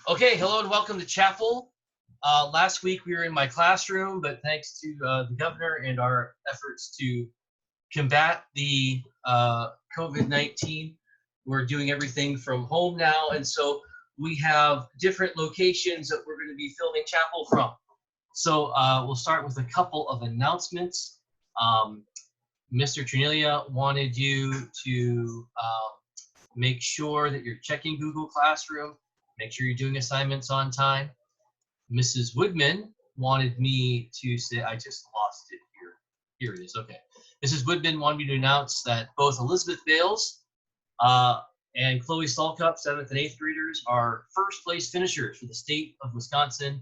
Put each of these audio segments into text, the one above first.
Okay, hello and welcome to chapel. Last week we were in my classroom, but thanks to the governor and our efforts to combat the COVID-19, we're doing everything from home now, and so we have different locations that we're going to be filming chapel from. So we'll start with a couple of announcements. Mr. Trinilia wanted you to make sure that you're checking Google Classroom. Make sure you're doing assignments on time. Mrs. Woodman wanted me to say, I just lost it here. Here it is, okay. Mrs. Woodman wanted me to announce that both Elizabeth Bales and Chloe Stallcup, 7th and 8th graders, are first place finishers for the state of Wisconsin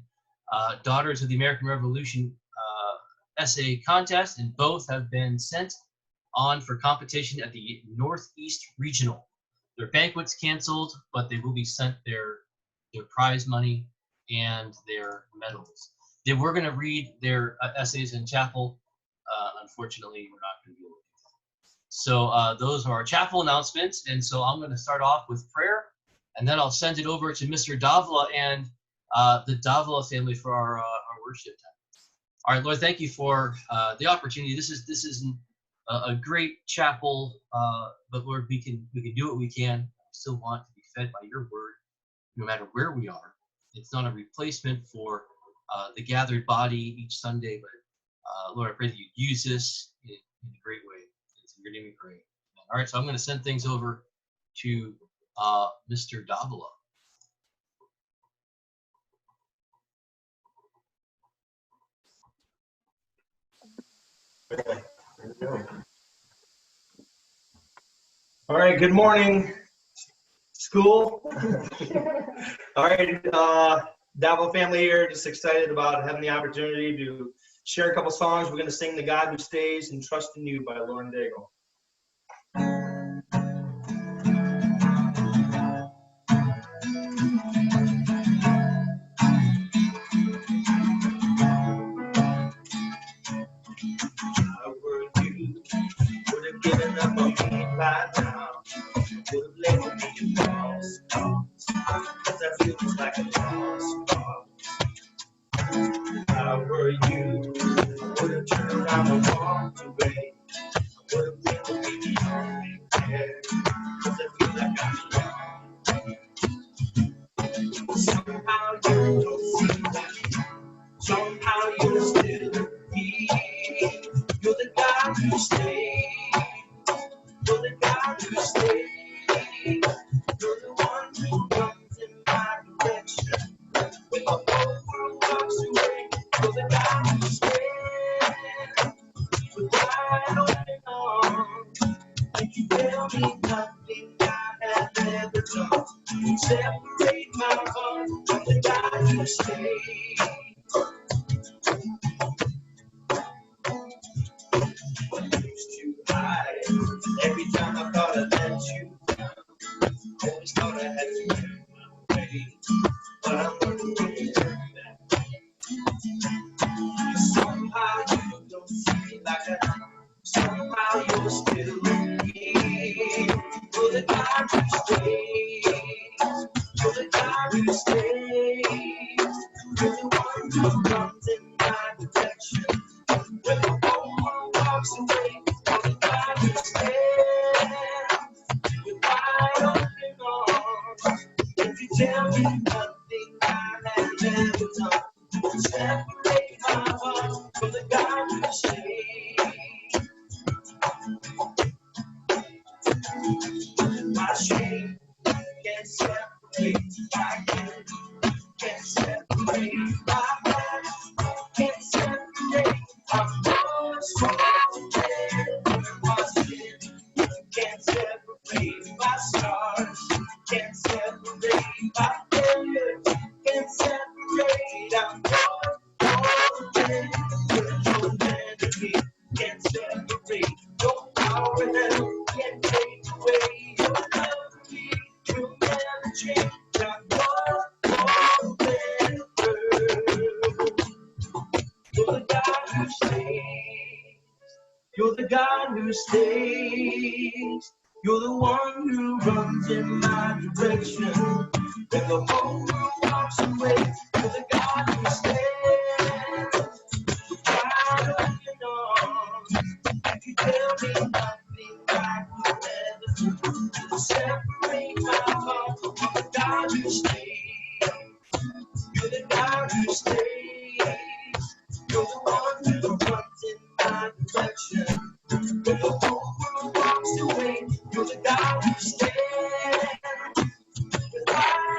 Daughters of the American Revolution essay contest, and both have been sent on for competition at the Northeast Regional. Their banquet's canceled, but they will be sent their prize money and their medals. They were going to read their essays in chapel. Unfortunately, we're not going to be able to do that. So those are our chapel announcements. And so I'm going to start off with prayer, and then I'll send it over to Mr. Davila and the Davila family for our worship time. All right, Lord, thank you for the opportunity. This is a great chapel, but Lord, we can do what we can. We still want to be fed by your word, no matter where we are. It's not a replacement for the gathered body each Sunday, but Lord, I pray that you use this in a great way. It's in your name we pray. All right, so I'm going to send things over to Mr. Davila. All right, good morning, school. All right, Davila family here, just excited about having the opportunity to share a couple songs. We're going to sing The God Who Stays and Trust in You by Lauren Daigle. Would have given up on me by now. Would have labeled me a lost cause, 'cause I feel just like a lost cause. How were you? Would have turned around and walked away. Would have labeled me the only care, 'cause I feel like I'm young. Somehow you don't see that. Somehow you're still here. You're the God who stays. You're the God who stays. You're the one who comes in my direction. When the whole world walks away, you're the God who stays. With wide open arms, and you tell me nothing I have ever done to separate my heart from the God who stays. I used to hide every time I thought I let you down. Always thought I had to turn my way, but I'm learning to turn back. Somehow you don't see me like I do. Somehow you're still here. You're the God who stays. You're the God who stays. You're the one who comes in my direction. When the whole world walks away, you're the God who stands with wide open arms. If you tell me nothing I have ever done to separate my heart from the God who stays. My shame can't separate my guilt, can't separate my past, can't separate. I'm more strong than my sin. Can't separate my scars, can't separate my failures, can't separate. I'm more than your enemy. Can't separate. No power in hell can take away your love for me. You'll never change. I'm more than her. You're the God who stays. You're the God who stays. You're the one who runs in my direction. When the whole world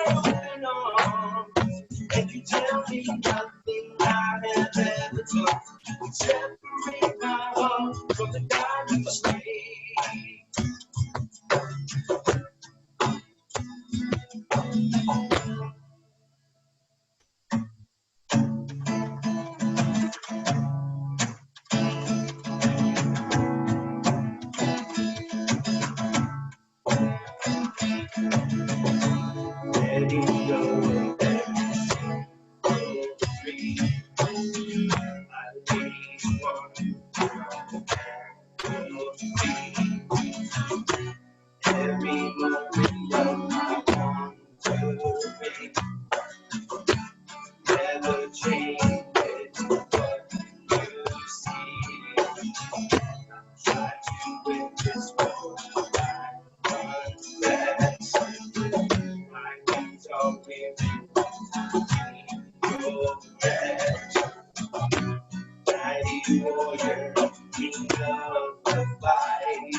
open arms, and you tell me nothing I have ever done would separate my heart from the God who stayed. Let it go, free. I leave one, every moment of my want to be. Never change it, what you see. Try to win this war, I confess. My hands are weary, your rest. Mighty warrior, king of the fight.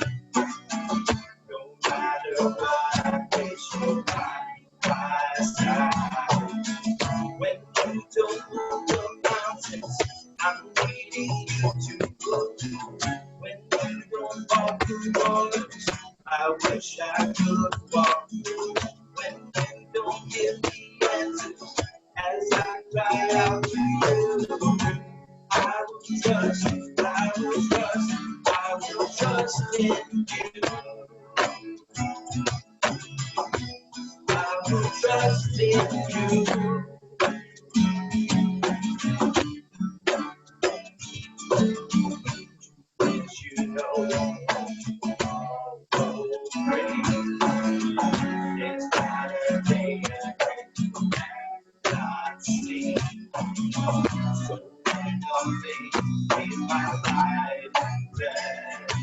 No matter what, I wish you by my side. When you don't move the mountains, I'm needing you to move. When you don't walk the waters, I wish I could walk. When you don't give me answers, as I cry out to you, I will trust, I will trust, I will trust in you. I will trust in you. You know, oh, great. It's not a day not see. So nothing in my life that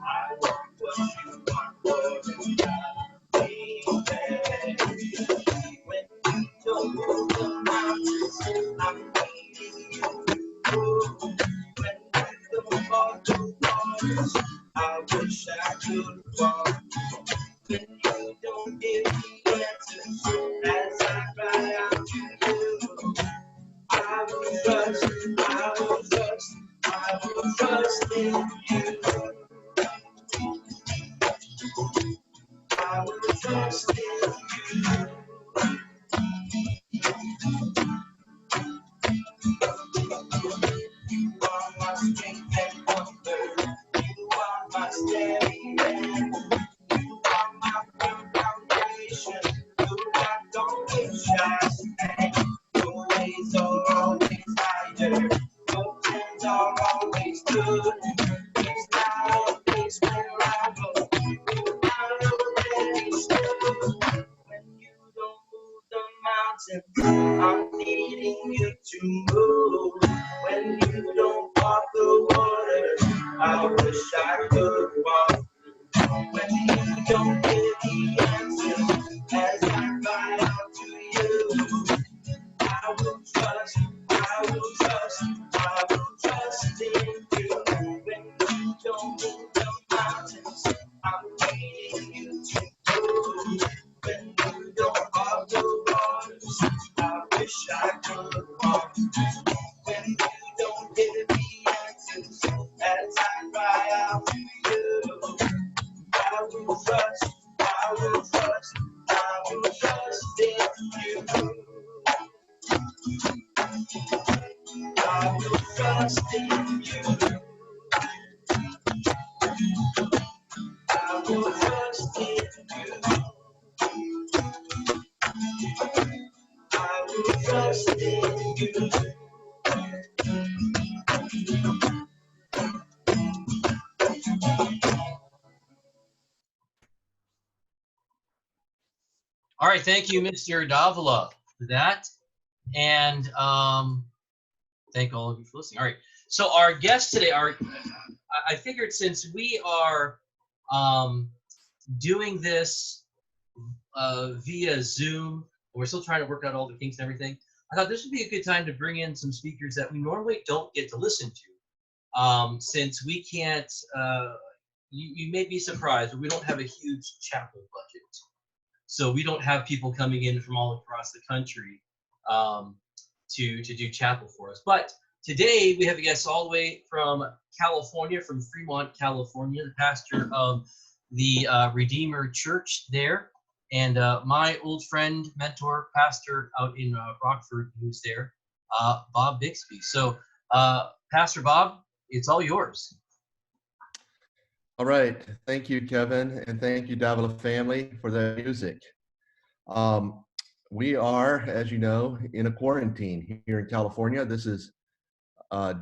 I want what you want for me. When you don't move the mountains, I'm needing you to move. When you don't walk the waters, I wish I could walk. When you don't give me answers, as I cry out to you, I will trust, I will trust, I will trust in you. I will trust in you. You are my strength and comfort. You are my steady hand. You are my firm foundation. The rock on which I stand. Your ways are always higher. Your plans are always good. It's not a place where I go. I already stood. When you don't move the mountains, I'm needing you to move. When you don't walk the water, I wish I could walk. When you don't give the answers, as I cry out to you, I will trust, I will trust, I will trust in you. When you don't move the mountains, I'm needing you to move. When you don't walk the waters, I wish I could walk. When you don't give the answers, as I cry out to you, I will trust, I will trust, I will trust in you. I will trust in you. I will trust in you. I will trust in you. All right, thank you, Mr. Davila, for that. And thank all of you for listening. All right, so our guest today, I figured since we are doing this via Zoom, we're still trying to work out all the kinks and everything, I thought this would be a good time to bring in some speakers that we normally don't get to listen to. Since we can't, you may be surprised, but we don't have a huge chapel budget. So we don't have people coming in from all across the country to do chapel for us. But today we have a guest all the way from California, from Fremont, California, the pastor of the Redeemer Church there, and my old friend, mentor, pastor out in Rockford, who's there, Bob Bixby. So, Pastor Bob, it's all yours. All right. Thank you, Kevin, and thank you, Davila family, for the music. We are, as you know, in a quarantine here in California. This is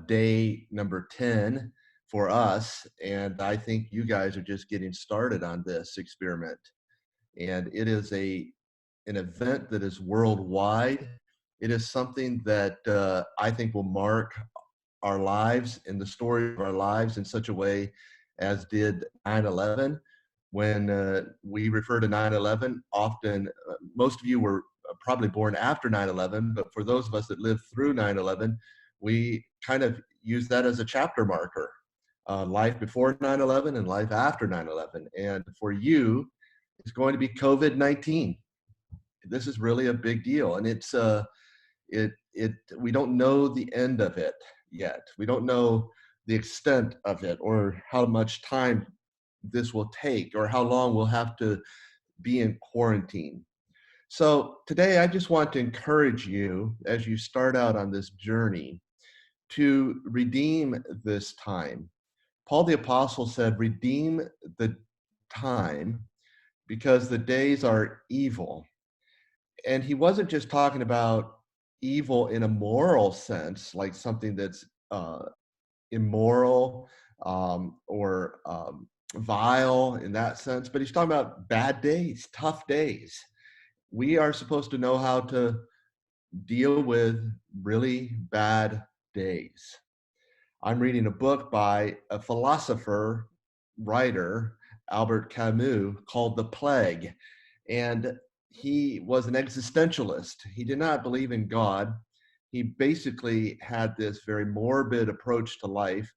day number 10 for us, and I think you guys are just getting started on this experiment. And it is an event that is worldwide. It is something that I think will mark our lives and the story of our lives in such a way as did 9/11. When we refer to 9/11, often most of you were probably born after 9/11, but for those of us that lived through 9/11, we kind of use that as a chapter marker. Life before 9/11 and life after 9/11. And for you, it's going to be COVID-19. This is really a big deal, and it's we don't know the end of it yet. We don't know the extent of it or how much time this will take or how long we'll have to be in quarantine. So today I just want to encourage you as you start out on this journey to redeem this time. Paul the Apostle said, redeem the time because the days are evil. And he wasn't just talking about evil in a moral sense, like something that's immoral or vile in that sense, but he's talking about bad days, tough days. We are supposed to know how to deal with really bad days. I'm reading a book by a philosopher, writer, Albert Camus, called The Plague. And he was an existentialist. He did not believe in God. He basically had this very morbid approach to life.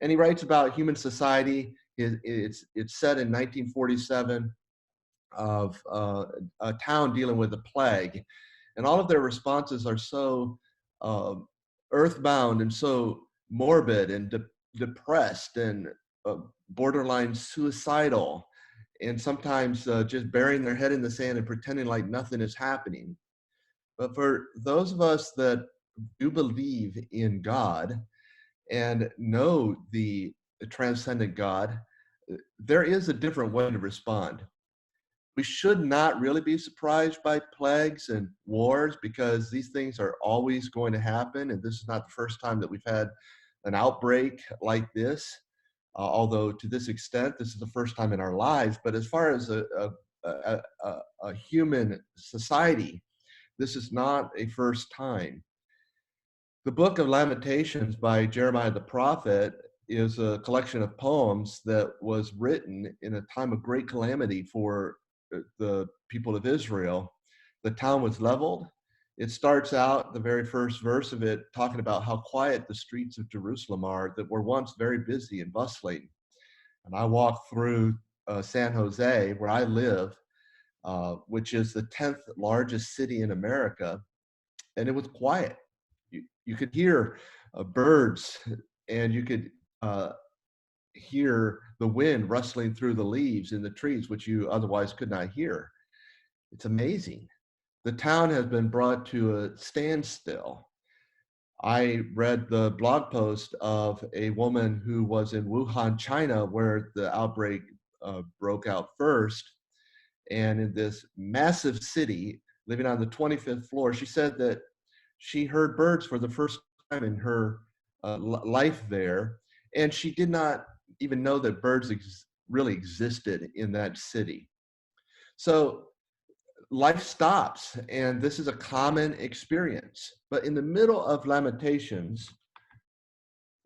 And he writes about human society. It's set in 1947 of a town dealing with a plague. And all of their responses are so earthbound and so morbid and depressed and borderline suicidal, and sometimes just burying their head in the sand and pretending like nothing is happening. But for those of us that do believe in God and know the transcendent God, there is a different way to respond. We should not really be surprised by plagues and wars because these things are always going to happen. And this is not the first time that we've had an outbreak like this, although to this extent, this is the first time in our lives. But as far as a human society, this is not a first time. The Book of Lamentations by Jeremiah the prophet is a collection of poems that was written in a time of great calamity for the people of Israel. The town was leveled. It starts out, the very first verse of it, talking about how quiet the streets of Jerusalem are that were once very busy and bustling. And I walked through San Jose, where I live, which is the 10th largest city in America, and it was quiet. You could hear birds, and you could hear the wind rustling through the leaves in the trees, which you otherwise could not hear. It's amazing. The town has been brought to a standstill. I read the blog post of a woman who was in Wuhan, China, where the outbreak broke out first. And in this massive city, living on the 25th floor, she said that she heard birds for the first time in her life there. And she did not even know that birds really existed in that city. So life stops, and this is a common experience. But in the middle of Lamentations,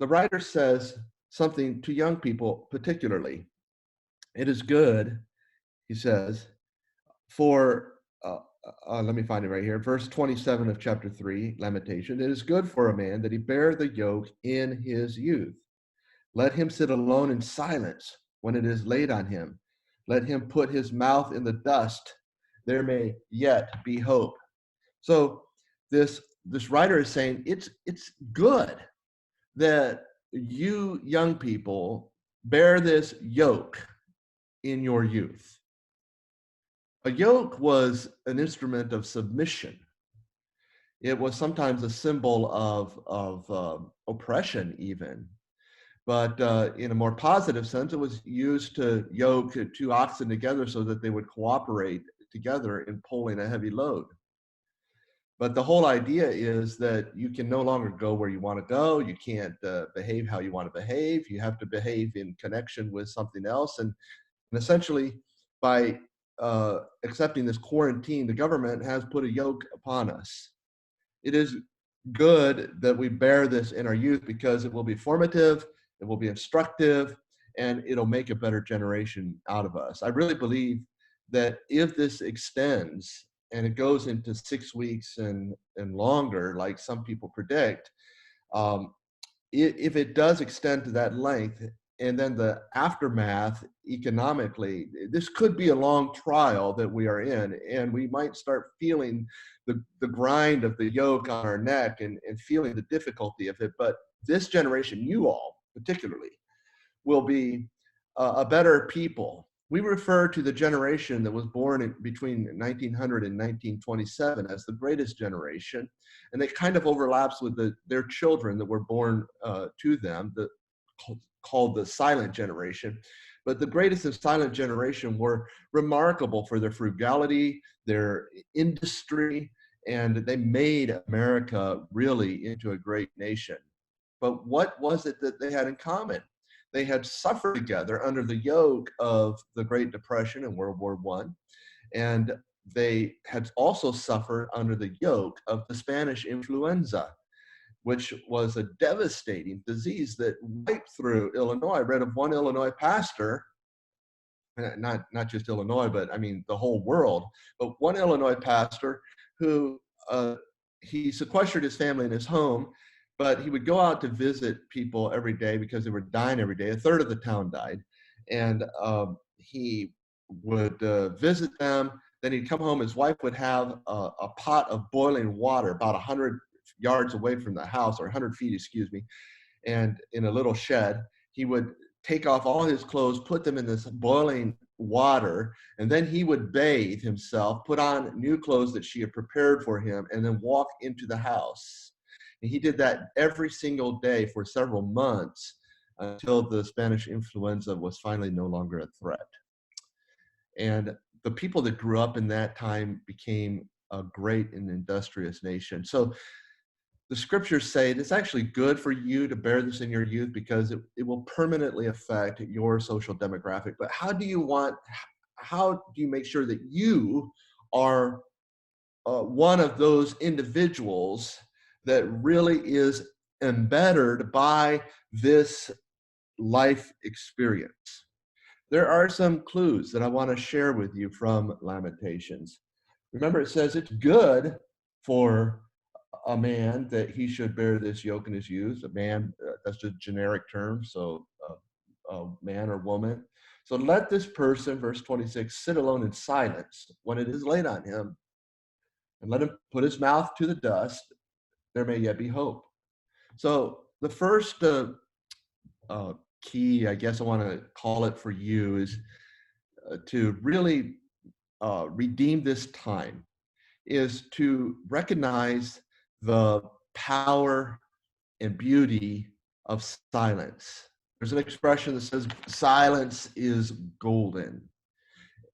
the writer says something to young people particularly. It is good, he says, for, let me find it right here, verse 27 of chapter 3, Lamentation. It is good for a man that he bear the yoke in his youth. Let him sit alone in silence when it is laid on him. Let him put his mouth in the dust there may yet be hope. So this writer is saying it's good that you young people bear this yoke in your youth. A yoke was an instrument of submission. It was sometimes a symbol of oppression, even. But in a more positive sense, it was used to yoke two oxen together so that they would cooperate together in pulling a heavy load. But the whole idea is that you can no longer go where you want to go. You can't behave how you want to behave. You have to behave in connection with something else. And essentially, by accepting this quarantine, the government has put a yoke upon us. It is good that we bear this in our youth because it will be formative, it will be instructive, and it'll make a better generation out of us. I really believe that if this extends and it goes into 6 weeks and longer, like some people predict, if it does extend to that length, and then the aftermath economically, this could be a long trial that we are in, and we might start feeling the grind of the yoke on our neck and feeling the difficulty of it. But this generation, you all particularly, will be a better people. We refer to the generation that was born between 1900 and 1927 as the greatest generation, and it kind of overlaps with their children that were born to them, called the silent generation. But the greatest of silent generation were remarkable for their frugality, their industry, and they made America really into a great nation. But what was it that they had in common? They had suffered together under the yoke of the Great Depression and World War I, and they had also suffered under the yoke of the Spanish influenza, which was a devastating disease that wiped through Illinois. I read of one Illinois pastor, not just Illinois, but I mean the whole world, but one Illinois pastor who he sequestered his family in his home, but he would go out to visit people every day because they were dying every day. A third of the town died. And he would visit them. Then he'd come home. His wife would have a pot of boiling water about 100 yards away from the house, or 100 feet, excuse me, and in a little shed. He would take off all his clothes, put them in this boiling water, and then he would bathe himself, put on new clothes that she had prepared for him, and then walk into the house. And he did that every single day for several months until the Spanish influenza was finally no longer a threat. And the people that grew up in that time became a great and industrious nation. So the scriptures say it's actually good for you to bear this in your youth because it will permanently affect your social demographic. But how do you make sure that you are one of those individuals that really is embedded by this life experience? There are some clues that I want to share with you from Lamentations. Remember, it says it's good for a man that he should bear this yoke in his youth. A man, that's just a generic term, so a man or woman. So let this person, verse 26, sit alone in silence when it is laid on him, and let him put his mouth to the dust. There may yet be hope. So the first key, I guess I want to call it for you, is to really redeem this time, is to recognize the power and beauty of silence. There's an expression that says silence is golden.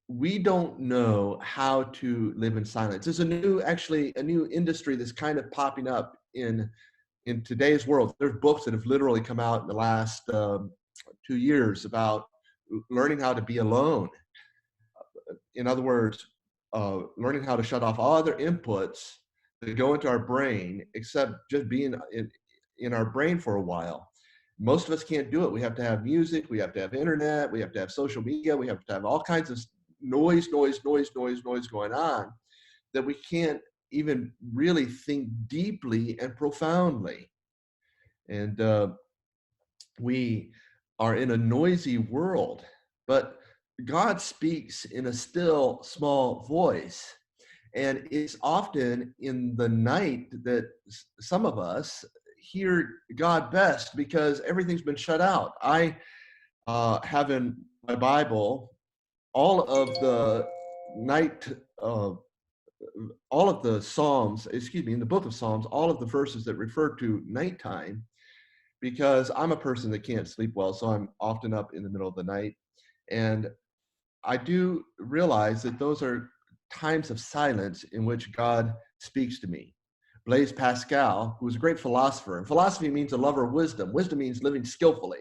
We don't know how to live in silence. There's a new industry that's kind of popping up in today's world. There's books that have literally come out in the last 2 years about learning how to be alone. In other words, learning how to shut off all other inputs that go into our brain, except just being in our brain for a while. Most of us can't do it. We have to have music, we have to have internet, we have to have social media, we have to have all kinds of noise going on that we can't even really think deeply and profoundly. And we are in a noisy world, but God speaks in a still small voice. And it's often in the night that some of us hear God best because everything's been shut out. I have in my Bible all of the night, all of the Psalms, in the book of Psalms, all of the verses that refer to nighttime, because I'm a person that can't sleep well. So I'm often up in the middle of the night. And I do realize that those are times of silence in which God speaks to me. Blaise Pascal, who was a great philosopher, and philosophy means a lover of wisdom. Wisdom means living skillfully.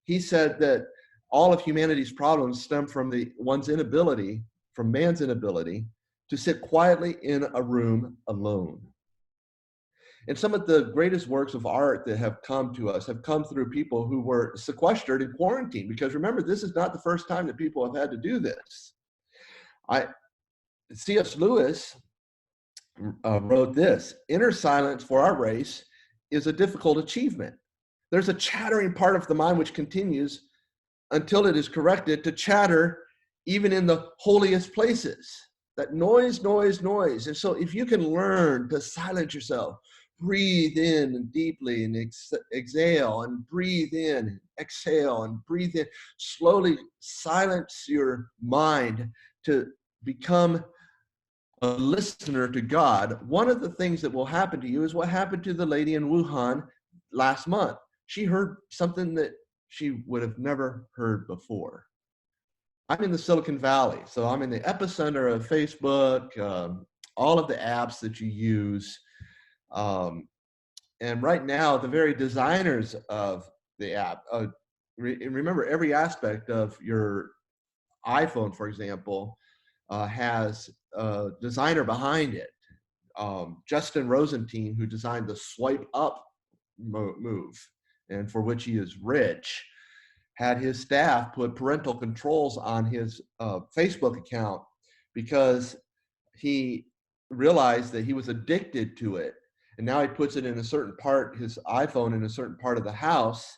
He said that all of humanity's problems stem from man's inability to sit quietly in a room alone. And some of the greatest works of art that have come to us have come through people who were sequestered in quarantine. Because remember, this is not the first time that people have had to do this. C.S. Lewis wrote this: inner silence for our race is a difficult achievement. There's a chattering part of the mind which continues until it is corrected to chatter even in the holiest places. That noise, noise, noise. And so if you can learn to silence yourself, breathe in deeply and exhale, and breathe in, exhale, and breathe in, slowly silence your mind to become a listener to God. One of the things that will happen to you is what happened to the lady in Wuhan last month. She heard something that she would have never heard before. I'm in the Silicon Valley, so I'm in the epicenter of Facebook, all of the apps that you use. And right now, the very designers of the app, remember, every aspect of your iPhone, for example, has a designer behind it. Justin Rosenstein, who designed the swipe up move, and for which he is rich, had his staff put parental controls on his Facebook account because he realized that he was addicted to it. And now he puts it in a certain part, his iPhone in a certain part of the house,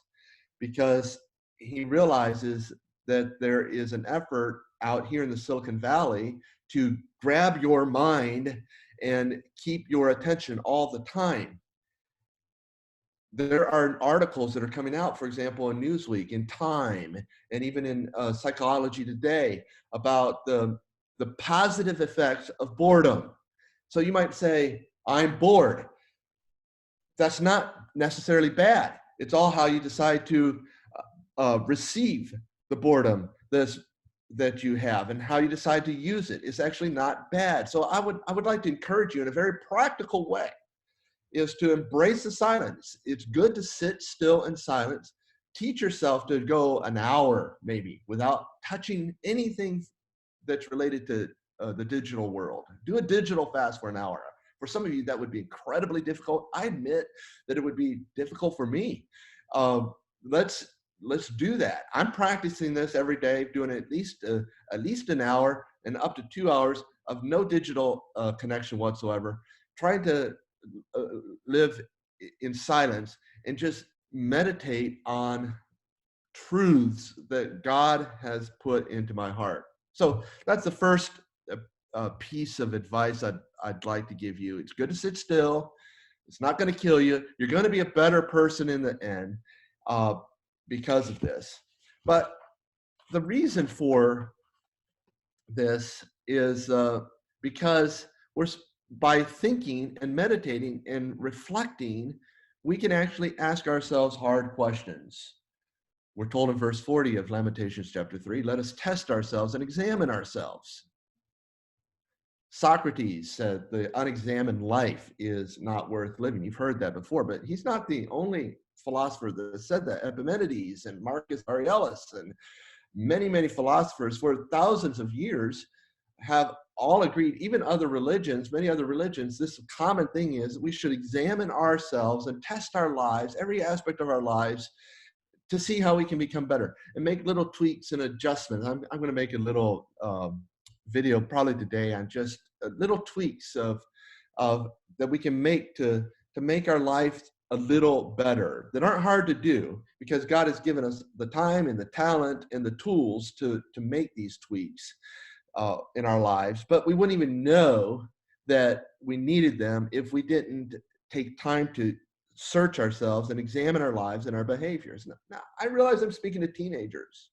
because he realizes that there is an effort out here in the Silicon Valley to grab your mind and keep your attention all the time. There are articles that are coming out, for example, in Newsweek, in Time, and even in Psychology Today about the positive effects of boredom. So you might say, I'm bored. That's not necessarily bad. It's all how you decide to receive the boredom that you have and how you decide to use it. It's actually not bad. So I would like to encourage you in a very practical way is to embrace the silence. It's good to sit still in silence. Teach yourself to go an hour maybe without touching anything that's related to the digital world. Do a digital fast for an hour. For some of you, that would be incredibly difficult. I admit that it would be difficult for me. Let's do that. I'm practicing this every day, doing at least an hour and up to 2 hours of no digital connection whatsoever, trying to live in silence and just meditate on truths that God has put into my heart. So that's the first piece of advice I'd like to give you. It's good to sit still. It's not going to kill you. You're going to be a better person in the end because of this. But the reason for this is because by thinking and meditating and reflecting, we can actually ask ourselves hard questions. We're told in verse 40 of Lamentations chapter 3, let us test ourselves and examine ourselves. Socrates said the unexamined life is not worth living. You've heard that before, but he's not the only philosopher that said that. Epimenides and Marcus Aurelius and many, many philosophers for thousands of years have all agreed, even other religions, many other religions, this common thing is we should examine ourselves and test our lives, every aspect of our lives, to see how we can become better and make little tweaks and adjustments. I'm going to make a little video probably today on just little tweaks of that we can make to make our life a little better, that aren't hard to do, because God has given us the time and the talent and the tools to make these tweaks in our lives, but we wouldn't even know that we needed them if we didn't take time to search ourselves and examine our lives and our behaviors. Now, I realize I'm speaking to teenagers,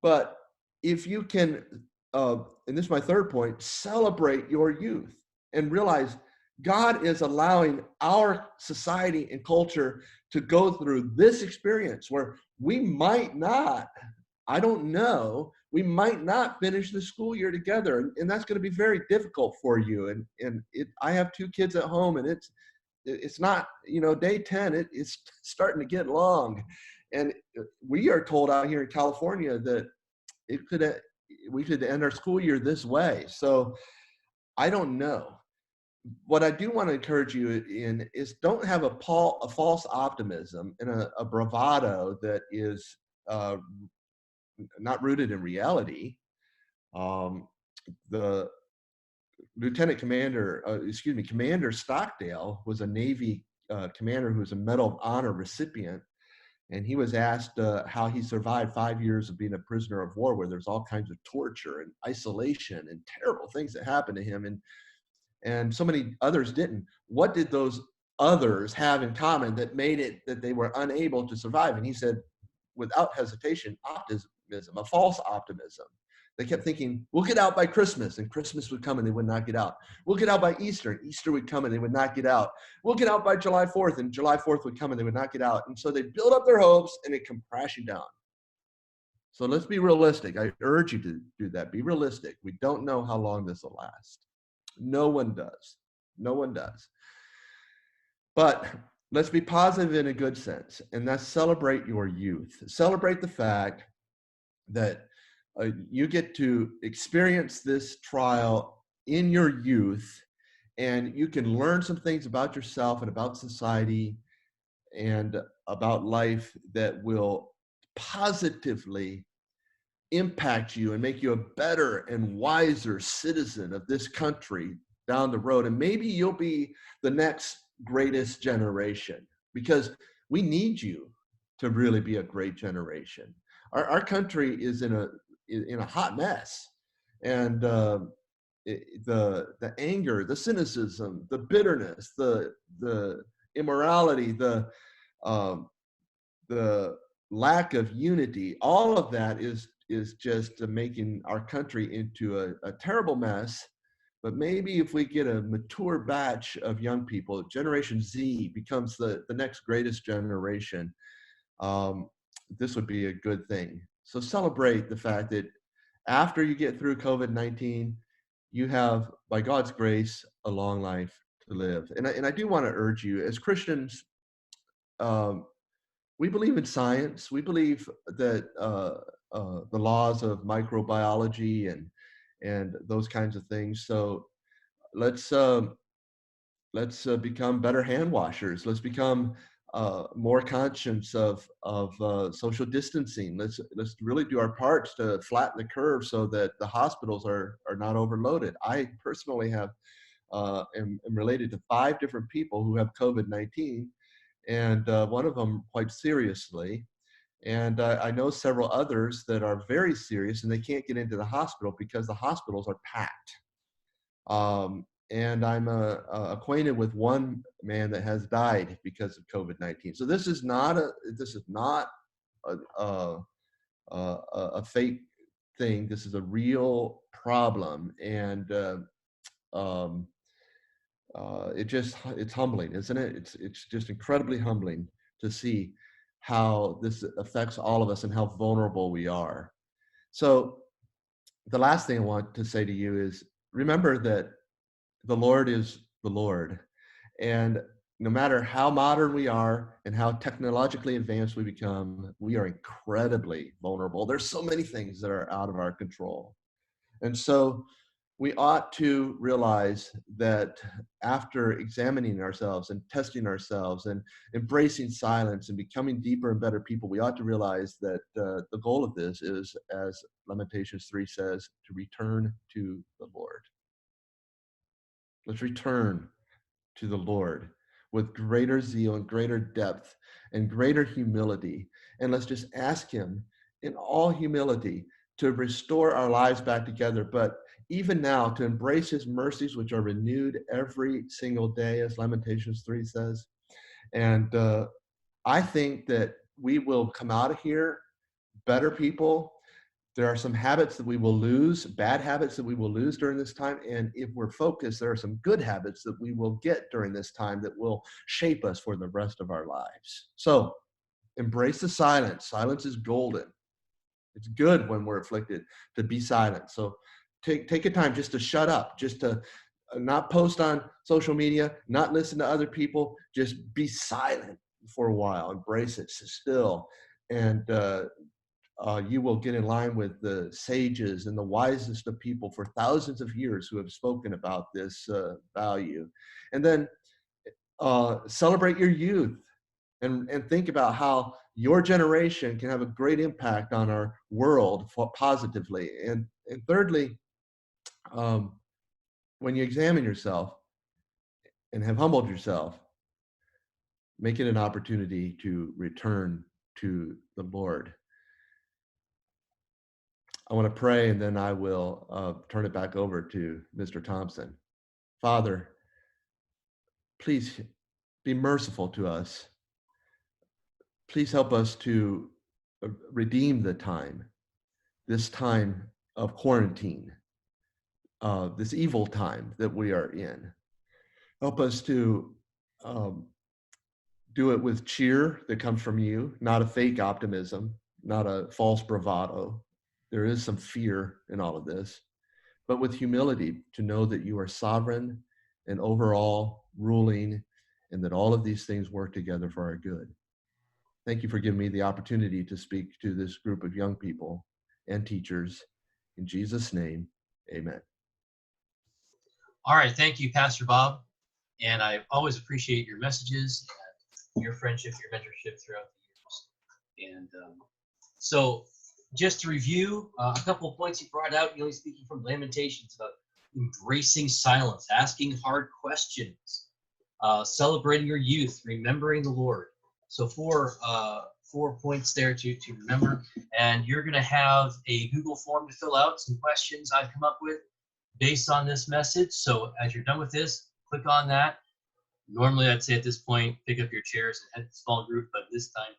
but if you can, and this is my third point, celebrate your youth and realize God is allowing our society and culture to go through this experience where we might not, I don't know, we might not finish the school year together. And that's going to be very difficult for you. And I have 2 kids at home, and it's not, day 10, it's starting to get long. And we are told out here in California that we could end our school year this way. So I don't know. What I do want to encourage you in is don't have a false optimism and a bravado that is not rooted in reality. The Commander Stockdale was a Navy commander who was a Medal of Honor recipient. And he was asked how he survived 5 years of being a prisoner of war, where there's all kinds of torture and isolation and terrible things that happened to him. And so many others didn't. What did those others have in common that made it that they were unable to survive? And he said, without hesitation, optimism, a false optimism. They kept thinking, we'll get out by Christmas, and Christmas would come and they would not get out. We'll get out by Easter, and Easter would come and they would not get out. We'll get out by July 4th, and July 4th would come and they would not get out. And so they build up their hopes and it come crashing down. So let's be realistic. I urge you to do that. Be realistic. We don't know how long this will last. No one does. No one does. But let's be positive in a good sense, and that's celebrate your youth. Celebrate the fact that you get to experience this trial in your youth, and you can learn some things about yourself and about society and about life that will positively impact you and make you a better and wiser citizen of this country down the road. And maybe you'll be the next greatest generation, because we need you to really be a great generation. Our country is in a hot mess, and the anger, the cynicism, the bitterness, the immorality, the lack of unity, all of that is just making our country into a terrible mess. But maybe if we get a mature batch of young people, Generation Z becomes the next greatest generation, this would be a good thing. So celebrate the fact that after you get through COVID-19, you have, by God's grace, a long life to live. And I do want to urge you, as Christians, we believe in science. We believe that the laws of microbiology and those kinds of things. So let's become better hand washers. Let's become more conscious of social distancing. Let's really do our parts to flatten the curve so that the hospitals are not overloaded. I personally have am related to 5 different people who have COVID-19, and one of them quite seriously. And I know several others that are very serious, and they can't get into the hospital because the hospitals are packed. And I'm acquainted with one man that has died because of COVID-19. So this is not a fake thing. This is a real problem, and it's humbling, isn't it? It's just incredibly humbling to see how this affects all of us and how vulnerable we are. So the last thing I want to say to you is, remember that the Lord is the Lord. And no matter how modern we are and how technologically advanced we become, we are incredibly vulnerable. There's so many things that are out of our control. And so we ought to realize that after examining ourselves and testing ourselves and embracing silence and becoming deeper and better people, we ought to realize that the goal of this is, as Lamentations 3 says, to return to the Lord. Let's return to the Lord with greater zeal and greater depth and greater humility. And let's just ask him in all humility to restore our lives back together, but even now to embrace his mercies, which are renewed every single day, as Lamentations 3 says. And I think that we will come out of here better people. There are some habits that we will lose, bad habits that we will lose during this time. And if we're focused, there are some good habits that we will get during this time that will shape us for the rest of our lives. So embrace the silence. Silence is golden. It's good when we're afflicted to be silent. So take a time just to shut up, just to not post on social media, not listen to other people, just be silent for a while, embrace it, sit still. And you will get in line with the sages and the wisest of people for thousands of years who have spoken about this value. And then celebrate your youth and think about how your generation can have a great impact on our world positively. And thirdly, when you examine yourself and have humbled yourself, make it an opportunity to return to the Lord. I want to pray, and then I will turn it back over to Mr. Thompson. Father, please be merciful to us. Please help us to redeem the time, this time of quarantine, this evil time that we are in. Help us to do it with cheer that comes from you, not a fake optimism, not a false bravado. There is some fear in all of this, but with humility to know that you are sovereign and overall ruling, and that all of these things work together for our good. Thank you for giving me the opportunity to speak to this group of young people and teachers. In Jesus' name, amen. All right, thank you, Pastor Bob. And I always appreciate your messages, and your friendship, your mentorship throughout the years. And so just to review a couple of points you brought out, speaking from Lamentations about embracing silence, asking hard questions, celebrating your youth, remembering the Lord. So four points there to remember. And you're going to have a Google form to fill out, some questions I've come up with based on this message. So as you're done with this, click on that. Normally I'd say at this point, pick up your chairs and head to small group, but this time,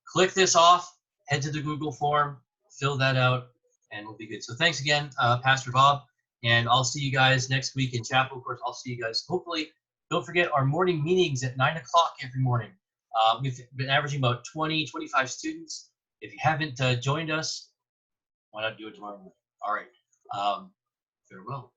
click this off, head to the Google form, fill that out, and we'll be good. So thanks again, Pastor Bob, and I'll see you guys next week in chapel. Of course, I'll see you guys, hopefully. Don't forget our morning meetings at 9 o'clock every morning. We've been averaging about 20, 25 students. If you haven't joined us, why not do it tomorrow morning? All right. Farewell.